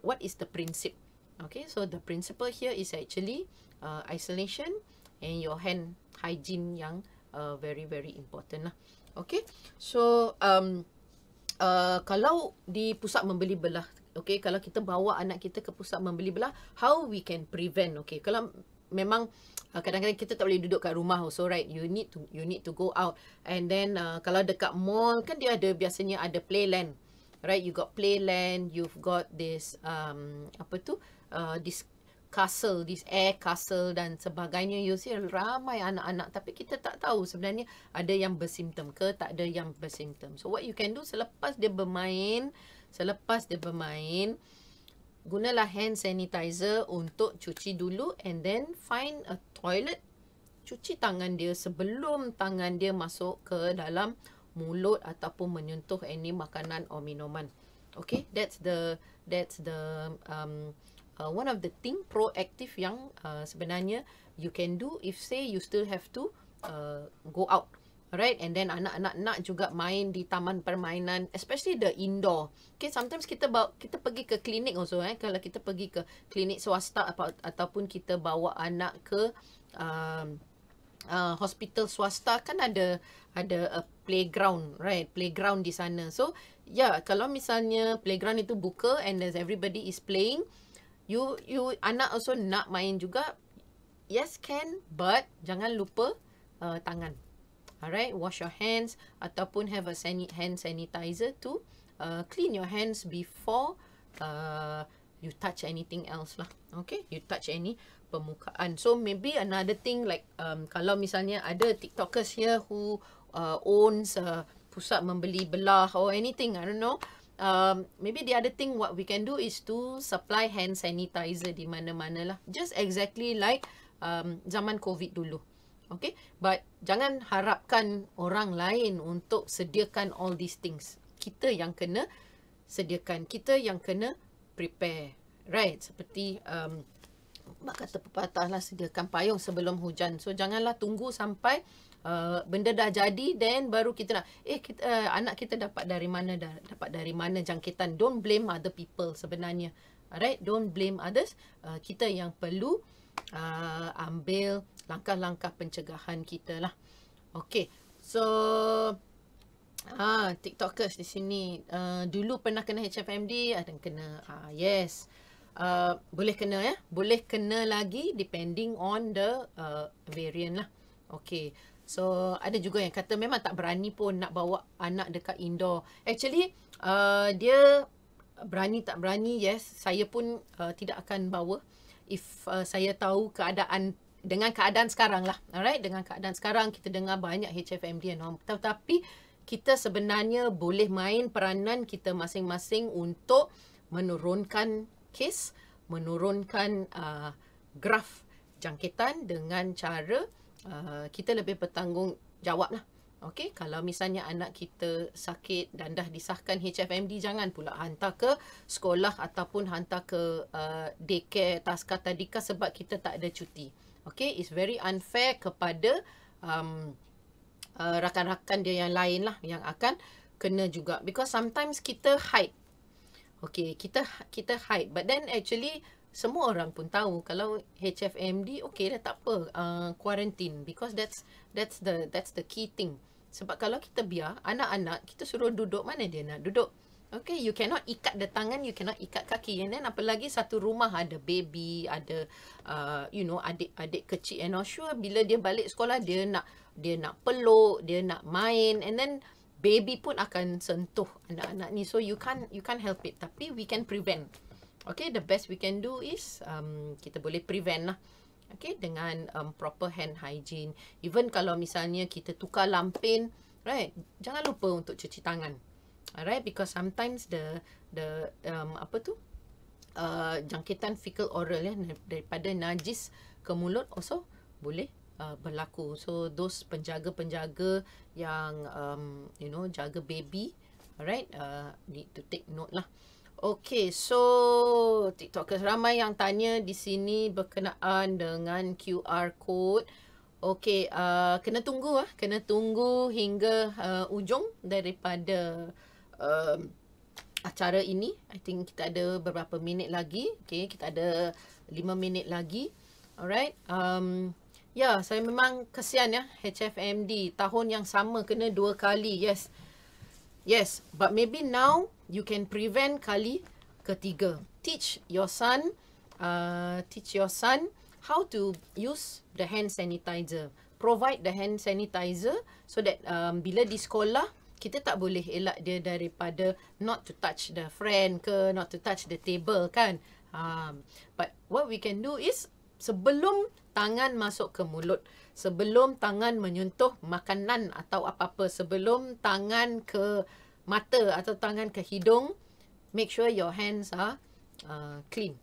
what is the principle. Okay, so the principle here is actually isolation and your hand hygiene yang very very important lah. Okay, so kalau di pusat membeli belah, okay, kalau kita bawa anak kita ke pusat membeli belah, how we can prevent? Okay, kalau memang kadang-kadang kita tak boleh duduk kat rumah also, right, you need to go out, and then kalau dekat mall kan dia ada, biasanya ada playland, right, you got playland, you've got this this castle, this air castle dan sebagainya. You see ramai anak-anak, tapi kita tak tahu sebenarnya ada yang bersimptom ke tak ada yang bersimptom. So what you can do, selepas dia bermain, gunalah hand sanitizer untuk cuci dulu, and then find a toilet, cuci tangan dia sebelum tangan dia masuk ke dalam mulut ataupun menyentuh any makanan or minuman. Okay, that's the one of the thing proactive yang sebenarnya you can do if say you still have to go out. Alright, and then anak-anak nak juga main di taman permainan, especially the indoor. Okay, sometimes kita pergi ke klinik also, kalau kita pergi ke klinik swasta ataupun kita bawa anak ke hospital swasta, kan ada a playground, right? Playground di sana. So, kalau misalnya playground itu buka and as everybody is playing, you anak also nak main juga. Yes, can, but jangan lupa tangan. Alright, wash your hands ataupun have a hand sanitizer to clean your hands before you touch anything else lah. Okay, you touch any permukaan. So maybe another thing like kalau misalnya ada TikTokers here who owns pusat membeli belah or anything, I don't know. Maybe the other thing what we can do is to supply hand sanitizer di mana-mana lah. Just exactly like zaman COVID dulu. Okay, but jangan harapkan orang lain untuk sediakan all these things. Kita yang kena sediakan, kita yang kena prepare, right? Seperti mak kata pepatah lah, sediakan payung sebelum hujan. So janganlah tunggu sampai benda dah jadi, then baru kita nak anak kita dapat dari mana jangkitan. Don't blame other people sebenarnya, alright? Don't blame others. Kita yang perlu ambil langkah-langkah pencegahan kita lah. Okay, so TikTokers di sini dulu pernah kena HFMD, ada yang kena, yes, boleh kena ya, boleh kena lagi depending on the variant lah. Okay, so ada juga yang kata memang tak berani pun nak bawa anak dekat indoor. Actually dia berani tak berani, yes, saya pun tidak akan bawa if saya tahu keadaan, dengan keadaan sekarang lah. Alright, dengan keadaan sekarang kita dengar banyak HFMD and all. Tetapi kita sebenarnya boleh main peranan kita masing-masing untuk menurunkan kes, menurunkan graf jangkitan dengan cara kita lebih bertanggungjawab lah. Okay, kalau misalnya anak kita sakit dan dah disahkan HFMD, jangan pula hantar ke sekolah ataupun hantar ke daycare, taska tadika sebab kita tak ada cuti. Okay, it's very unfair kepada rakan-rakan dia yang lain lah yang akan kena juga, because sometimes kita hide. Okay, kita hide, but then actually semua orang pun tahu kalau HFMD, okay dah tak apa, quarantine, because that's the key thing. Sebab kalau kita biar anak-anak kita suruh duduk, mana dia nak duduk? Okay, you cannot ikat the tangan, you cannot ikat kaki, and then apalagi satu rumah ada baby, ada adik-adik kecil, and not sure bila dia balik sekolah dia nak peluk, dia nak main, and then baby pun akan sentuh anak-anak ni. So you can't help it, tapi we can prevent. Okay, the best we can do is kita boleh prevent lah. Okay, dengan proper hand hygiene. Even kalau misalnya kita tukar lampin, right, jangan lupa untuk cuci tangan. Alright, because sometimes the apa tu, jangkitan fecal oral ya, daripada najis ke mulut also boleh berlaku. So those penjaga-penjaga yang jaga baby, alright, need to take note lah. Okay, so TikTokers ramai yang tanya di sini berkenaan dengan QR code. Okay, kena tunggu hingga ujung daripada acara ini. I think kita ada beberapa minit lagi. Okay, kita ada 5 minit lagi. Alright. Ya, saya memang kesian ya, HFMD. Tahun yang sama kena 2 kali. Yes, but maybe now you can prevent kali ketiga. Teach your son how to use the hand sanitizer. Provide the hand sanitizer so that bila di sekolah, kita tak boleh elak dia daripada not to touch the friend ke, not to touch the table kan. But what we can do is, sebelum tangan masuk ke mulut, sebelum tangan menyentuh makanan atau apa-apa, sebelum tangan ke mata atau tangan ke hidung, make sure your hands are clean.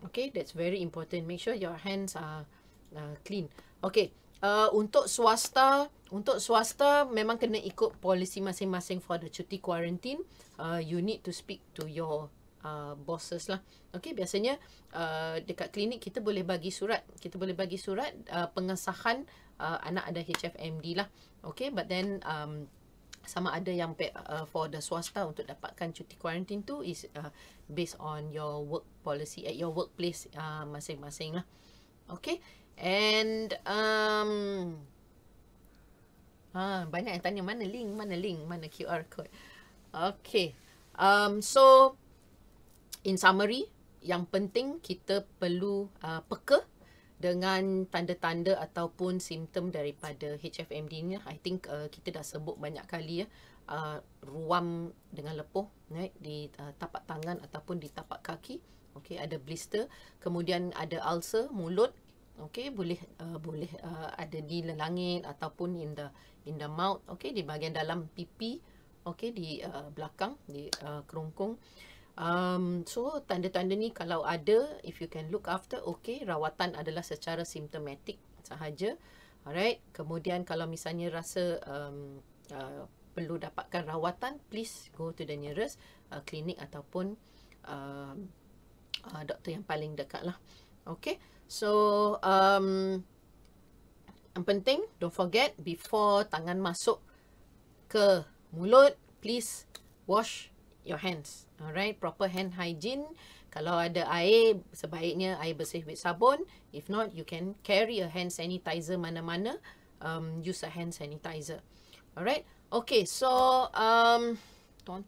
Okay, that's very important. Make sure your hands are clean. Okay, untuk swasta memang kena ikut polisi masing-masing for the cuti quarantine. You need to speak to your bosses lah. Okay, biasanya dekat klinik kita boleh bagi surat. Pengesahan anak ada HFMD lah. Okay, but then sama ada yang for the swasta untuk dapatkan cuti quarantine tu is based on your work policy at your workplace masing-masing lah. Okay, and banyak yang tanya mana link, mana QR code. Okay, so in summary, yang penting kita perlu peka dengan tanda-tanda ataupun simptom daripada HFMD ni. I think kita dah sebut banyak kali ya. Ruam dengan lepuh, right, di tapak tangan ataupun di tapak kaki. Okay, ada blister. Kemudian ada ulcer mulut. Okay, boleh ada di lelangit ataupun in the mouth. Okay, di bahagian dalam pipi. Okay, di belakang, di kerongkong. So tanda-tanda ni kalau ada, if you can look after, okay, rawatan adalah secara simptomatik sahaja. Alright, kemudian kalau misalnya rasa perlu dapatkan rawatan, please go to the nearest klinik ataupun doktor yang paling dekat lah. Okay, so yang penting, don't forget, before tangan masuk ke mulut, please wash your hands. Alright, proper hand hygiene. Kalau ada air, sebaiknya air bersih with sabun. If not, you can carry a hand sanitizer mana-mana. Use a hand sanitizer. Alright, okay, so tuan-tuan